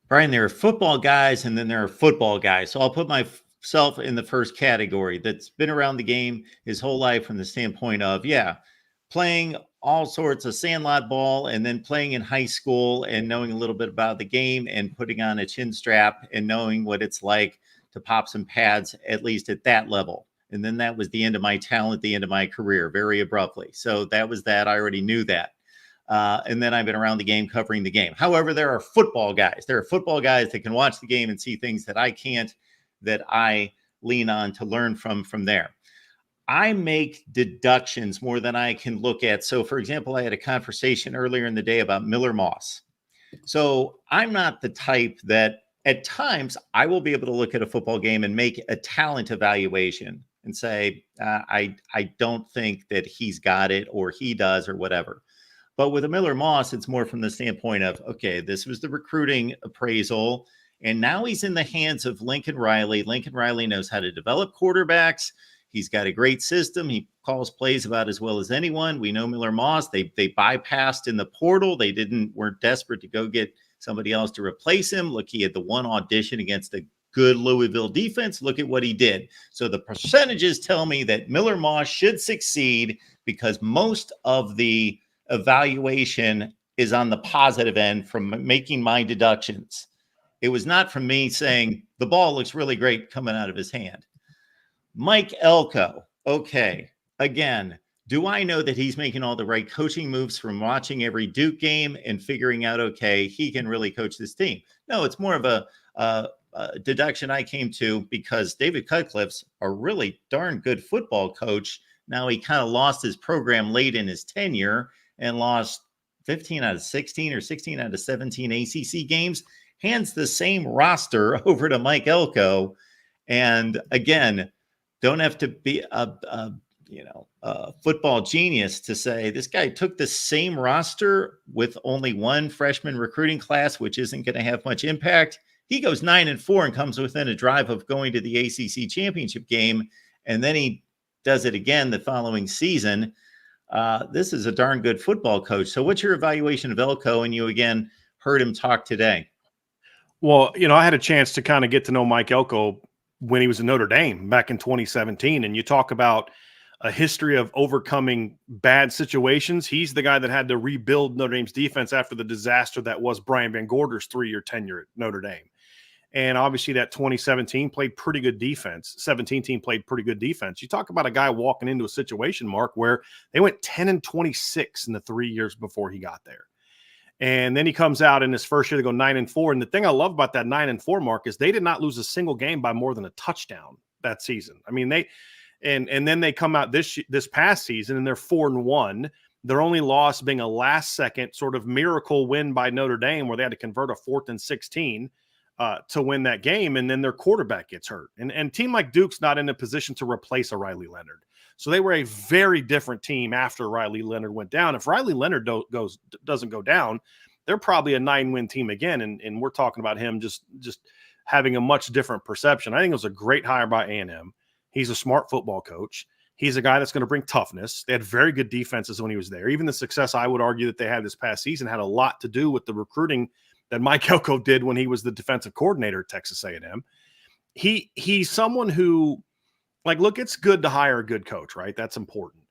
Brian, there are football guys and then there are football guys. So I'll put myself in the first category that's been around the game his whole life from the standpoint of, yeah, playing all sorts of sandlot ball and then playing in high school and knowing a little bit about the game and putting on a chin strap and knowing what it's like to pop some pads, at least at that level. And then that was the end of my talent, the end of my career, very abruptly. So that was that. I already knew that. And then I've been around the game covering the game. However, there are football guys. There are football guys that can watch the game and see things that I can't, that I lean on to learn from there. I make deductions more than I can look at. So, for example, I had a conversation earlier in the day about Miller Moss. So I'm not the type that at times I will be able to look at a football game and make a talent evaluation and say, I don't think that he's got it or he does or whatever. But with a Miller Moss, it's more from the standpoint of, okay, this was the recruiting appraisal, and now he's in the hands of Lincoln Riley. Lincoln Riley knows how to develop quarterbacks. He's got a great system. He calls plays about as well as anyone. We know Miller Moss. They bypassed in the portal. They weren't desperate to go get somebody else to replace him. Look, he had the one audition against a good Louisville defense. Look at what he did. So the percentages tell me that Miller Moss should succeed because most of the evaluation is on the positive end from making my deductions. It was not from me saying the ball looks really great coming out of his hand. Mike Elko. Okay. Again, do I know that he's making all the right coaching moves from watching every Duke game and figuring out, okay, he can really coach this team? No, it's more of a deduction I came to because David Cutcliffe's a really darn good football coach. Now he kind of lost his program late in his tenure and lost 15 out of 16 or 16 out of 17 ACC games, hands the same roster over to Mike Elko. And again, don't have to be a football genius to say this guy took the same roster with only one freshman recruiting class, which isn't going to have much impact. He goes 9-4 and comes within a drive of going to the ACC championship game. And then he does it again the following season. This is a darn good football coach. So what's your evaluation of Elko? And you again heard him talk today. Well, I had a chance to kind of get to know Mike Elko when he was in Notre Dame back in 2017. And you talk about a history of overcoming bad situations. He's the guy that had to rebuild Notre Dame's defense after the disaster that was Brian Van Gorder's 3-year tenure at Notre Dame. And obviously that 2017 played pretty good defense. 17 team played pretty good defense. You talk about a guy walking into a situation, Mark, where they went 10-26 in the 3 years before he got there. And then he comes out in his first year to go 9-4. And the thing I love about that 9-4, Mark, is they did not lose a single game by more than a touchdown that season. I mean, and then they come out this past season and they're 4-1. Their only loss being a last second sort of miracle win by Notre Dame where they had to convert a 4th and 16 to win that game. And then their quarterback gets hurt. And a team like Duke's not in a position to replace a Riley Leonard. So they were a very different team after Riley Leonard went down. If Riley Leonard doesn't go down, they're probably a 9-win team again. And we're talking about him just having a much different perception. I think it was a great hire by A&M. He's a smart football coach. He's a guy that's going to bring toughness. They had very good defenses when he was there. Even the success I would argue that they had this past season had a lot to do with the recruiting that Mike Elko did when he was the defensive coordinator at Texas A&M. He's someone who, like, look, it's good to hire a good coach, right? That's important.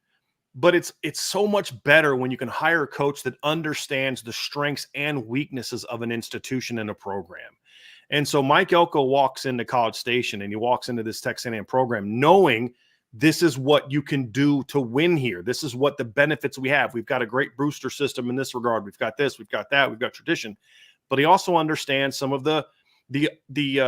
But it's so much better when you can hire a coach that understands the strengths and weaknesses of an institution and a program. And so Mike Elko walks into College Station and he walks into this Texas A&M program knowing this is what you can do to win here. This is what the benefits we have. We've got a great booster system in this regard. We've got this, we've got that, we've got tradition. But he also understands some of the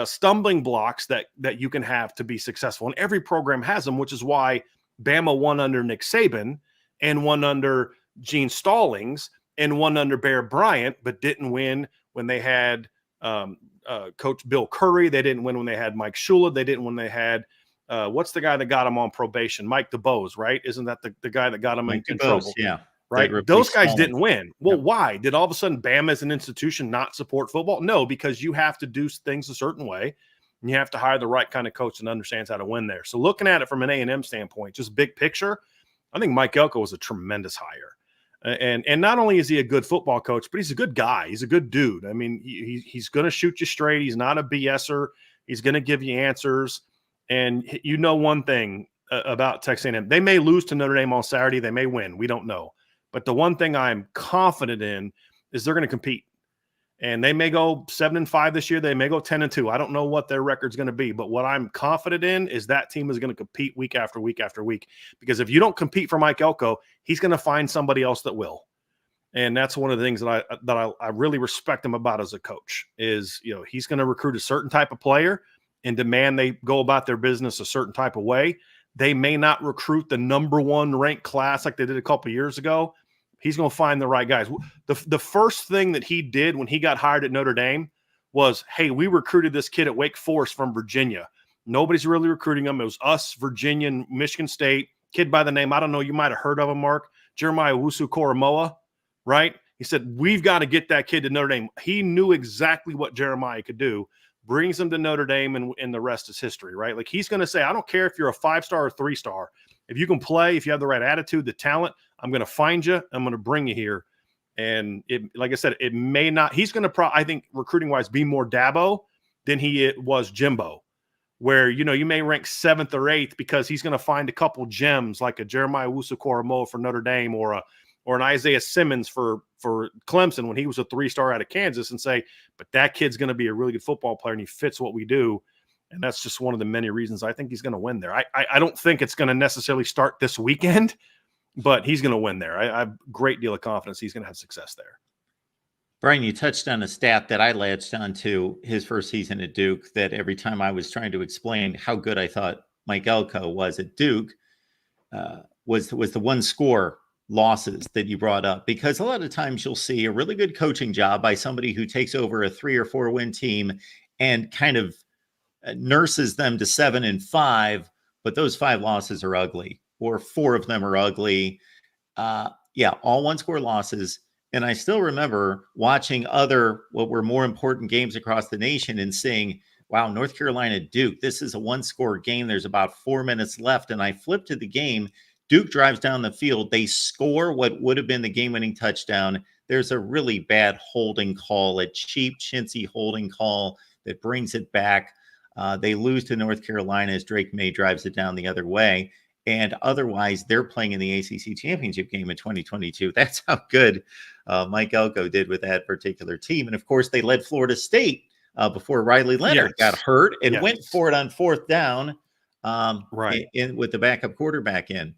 stumbling blocks that you can have to be successful. And every program has them, which is why Bama won under Nick Saban and won under Gene Stallings and won under Bear Bryant, but didn't win when they had Coach Bill Curry. They didn't win when they had Mike Shula. They didn't when they had what's the guy that got him on probation? Mike DeBose, right? Isn't that the guy that got him in trouble? Yeah. Right. Those guys didn't win. Well, why? Did all of a sudden Bama as an institution not support football? No, because you have to do things a certain way. And you have to hire the right kind of coach that understands how to win there. So looking at it from an A&M standpoint, just big picture, I think Mike Elko was a tremendous hire. And not only is he a good football coach, but he's a good guy. He's a good dude. I mean, he's going to shoot you straight. He's not a BSer. He's going to give you answers. And you know one thing about Texas A&M. They may lose to Notre Dame on Saturday. They may win. We don't know. But the one thing I'm confident in is they're going to compete. And they may go 7-5 this year. They may go 10-2. I don't know what their record's going to be. But what I'm confident in is that team is going to compete week after week after week. Because if you don't compete for Mike Elko, he's going to find somebody else that will. And that's one of the things that I really respect him about as a coach is, he's going to recruit a certain type of player and demand they go about their business a certain type of way. They may not recruit the number one ranked class like they did a couple of years ago. He's going to find the right guys. The first thing that he did when he got hired at Notre Dame was, hey, we recruited this kid at Wake Forest from Virginia. Nobody's really recruiting him. It was us, Virginia, and Michigan State. Kid by the name, I don't know, you might have heard of him, Mark, Jeremiah Owusu-Koramoah, right? He said, we've got to get that kid to Notre Dame. He knew exactly what Jeremiah could do, brings him to Notre Dame, and the rest is history, right? Like he's going to say, I don't care if you're a 5-star or 3-star. If you can play, if you have the right attitude, the talent, I'm going to find you. I'm going to bring you here. And like I said, it may not – he's going to, I think, recruiting-wise, be more Dabo than he was Jimbo, where, you may rank 7th or 8th because he's going to find a couple gems like a Jeremiah Owusu-Koramoah for Notre Dame or an Isaiah Simmons for Clemson when he was a 3-star out of Kansas and say, but that kid's going to be a really good football player and he fits what we do. And that's just one of the many reasons I think he's going to win there. I don't think it's going to necessarily start this weekend, but he's going to win there. I have a great deal of confidence he's going to have success there. Brian, you touched on a stat that I latched onto his first season at Duke, that every time I was trying to explain how good I thought Mike Elko was at Duke, was the one score losses that you brought up. Because a lot of times you'll see a really good coaching job by somebody who takes over a 3 or 4 win team and kind of nurses them to 7-5, but those 5 losses are ugly, or 4 of them are ugly. All one score losses. And I still remember watching other, what were more important games across the nation and saying, wow, North Carolina, Duke, this is a 1-score game. There's about 4 minutes left. And I flipped to the game. Duke drives down the field. They score what would have been the game-winning touchdown. There's a really bad holding call, a cheap, chintzy holding call that brings it back. They lose to North Carolina as Drake May drives it down the other way. And otherwise, they're playing in the ACC championship game in 2022. That's how good Mike Elko did with that particular team. And, of course, they led Florida State before Riley Leonard got hurt and went for it on 4th down with the backup quarterback in.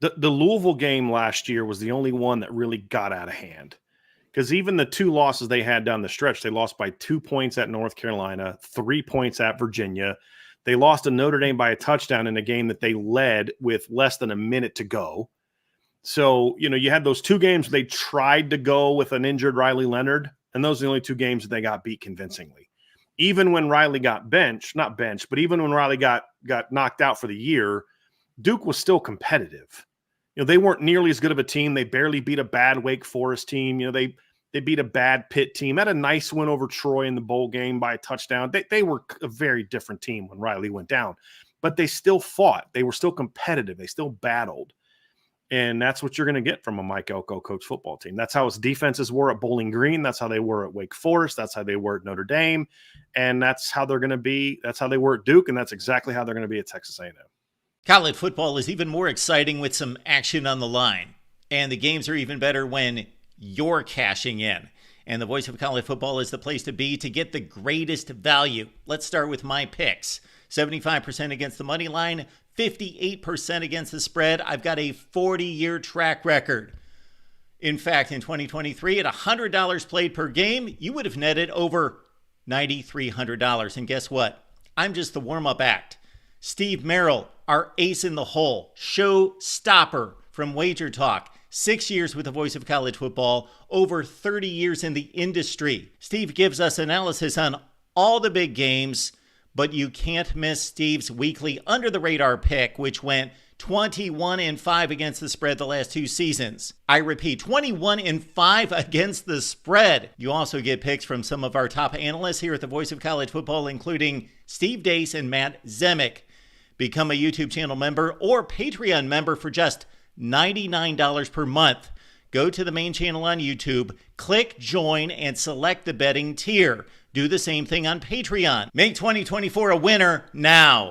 The Louisville game last year was the only one that really got out of hand. Because even the 2 losses they had down the stretch, they lost by 2 points at North Carolina, 3 points at Virginia. They lost to Notre Dame by a touchdown in a game that they led with less than a minute to go. So, you had those 2 games they tried to go with an injured Riley Leonard, and those are the only 2 games that they got beat convincingly. Even when Riley got but even when Riley got knocked out for the year, Duke was still competitive. They weren't nearly as good of a team. They barely beat a bad Wake Forest team. They beat a bad Pitt team. Had a nice win over Troy in the bowl game by a touchdown. They were a very different team when Riley went down. But they still fought. They were still competitive. They still battled. And that's what you're going to get from a Mike Elko coach football team. That's how his defenses were at Bowling Green. That's how they were at Wake Forest. That's how they were at Notre Dame. And that's how they're going to be. That's how they were at Duke. And that's exactly how they're going to be at Texas A&M. College football is even more exciting with some action on the line. And the games are even better when you're cashing in. And the voice of college football is the place to be to get the greatest value. Let's start with my picks. 75% against the money line, 58% against the spread. I've got a 40-year track record. In fact, in 2023, at $100 played per game, you would have netted over $9,300. And guess what? I'm just the warm-up act. Steve Merrill, our ace in the hole, show stopper from Wager Talk. 6 years with the voice of college football, over 30 years in the industry. Steve gives us analysis on all the big games, but you can't miss Steve's weekly under-the-radar pick, which went 21-5 against the spread the last 2 seasons. I repeat, 21-5 against the spread. You also get picks from some of our top analysts here at the Voice of College Football, including Steve Dace and Matt Zemek. Become a YouTube channel member or Patreon member for just $99 per month. Go to the main channel on YouTube, click join, and select the betting tier. Do the same thing on Patreon. Make 2024 a winner now.